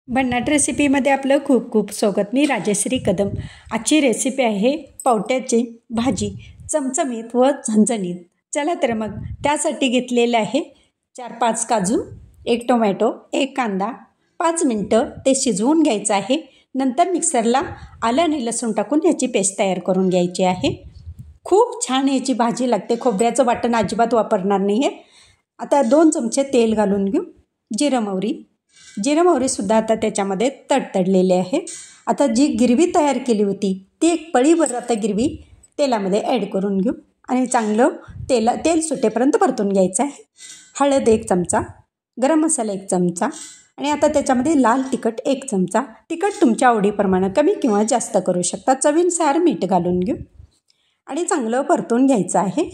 भन्नाट रेसिपीमध्ये आपलं खूप खूप स्वागत. मी राजश्री कदम. आजची रेसिपी आहे पावट्याची भाजी, चमचमीत व झणझणीत. चला तर मग त्यासाठी घेतलेलं आहे 4-5 काजू, 1 टोमॅटो, 1 कांदा. 5 मिनटं ते शिजवून घ्यायचं आहे. नंतर मिक्सरला आलं आणि लसूण टाकून याची पेस्ट तयार करून घ्यायची आहे. खूप छान याची भाजी लागते. खोबऱ्याचं वाटण अजिबात वापरणार नाही आहे. आता 2 चमचे तेल घालून घेऊ. जिरं मोहरीसुद्धा आता त्याच्यामध्ये तडतडलेले आहे. आता जी गिरवी तयार केली होती ती एक पळीभर आता गिरवी तेलामध्ये ॲड करून घेऊ आणि चांगलं तेल सुटेपर्यंत परतून घ्यायचं आहे. हळद 1 चमचा, गरम मसाला 1 चमचा आणि आता त्याच्यामध्ये लाल तिखट 1 चमचा. तिखट तुमच्या आवडीप्रमाणे कमी किंवा जास्त करू शकता. चवीनुसार मीठ घालून घेऊ आणि चांगलं परतून घ्यायचं आहे.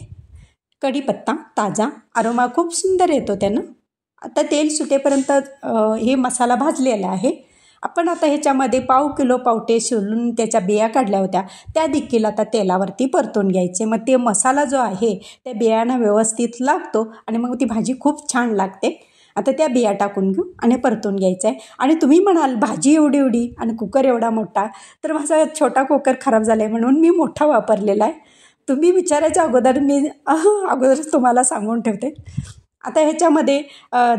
कढीपत्ता ताजा, अरोमा खूप सुंदर येतो त्यानं. आता तेल सुटेपर्यंत हे मसाला भाजलेला आहे. आपण आता ह्याच्यामध्ये पाव किलो पावटे शिवून त्याच्या बिया काढल्या होत्या, त्या देखील आता तेलावरती परतून घ्यायचे. मग ते मसाला जो आहे त्या बियांना व्यवस्थित लागतो आणि मग ती भाजी खूप छान लागते. आता त्या बिया टाकून घेऊ आणि परतून घ्यायचं आहे. आणि तुम्ही म्हणाल भाजी एवढी एवढी आणि कुकर एवढा मोठा, तर माझा छोटा कुकर खराब झाला आहे म्हणून मी मोठा वापरलेला आहे. तुम्ही विचारायच्या अगोदर मी अगोदरच तुम्हाला सांगून ठेवते. आता ह्याच्यामध्ये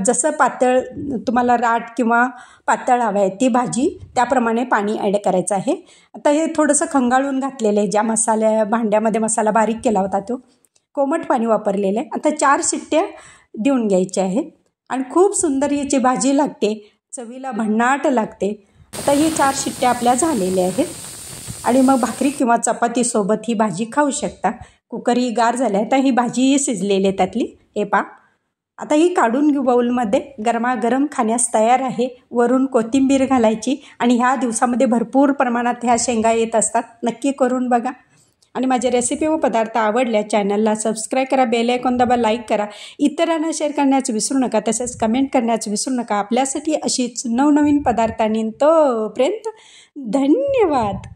जसं पातळ तुम्हाला राट किंवा पातळ हवं आहे ती भाजी त्याप्रमाणे पाणी ॲड करायचं आहे. आता हे थोडंसं खंगाळून घातलेलं आहे. ज्या भांड्यामध्ये मसाला बारीक केला होता तो कोमट पाणी वापरलेलं आहे. आता 4 शिट्ट्या देऊन घ्यायच्या आहेत आणि खूप सुंदर याची भाजी लागते. चवीला भन्नाट लागते. आता ही 4 शिट्ट्या आपल्या झालेल्या आहेत आणि मग भाकरी किंवा चपातीसोबत ही भाजी खाऊ शकता. कुकर ही गार झाली आहे. आता ही भाजी शिजलेली आहे त्यातली, हे पा. आता ही काढून घेऊ बाऊलमध्ये. गरमागरम खाण्यास तयार आहे. वरून कोथिंबीर घालायची आणि ह्या दिवसामध्ये भरपूर प्रमाणात ह्या शेंगा येत असतात. नक्की करून बघा आणि माझ्या रेसिपी व पदार्थ आवडल्या चॅनलला सबस्क्राईब करा, बेल आयकॉन दाबा, लाईक करा, इतरांना शेअर करण्याचं विसरू नका, तसेच कमेंट करण्याचं विसरू नका. आपल्यासाठी अशीच नवनवीन पदार्थांनी तोपर्यंत धन्यवाद.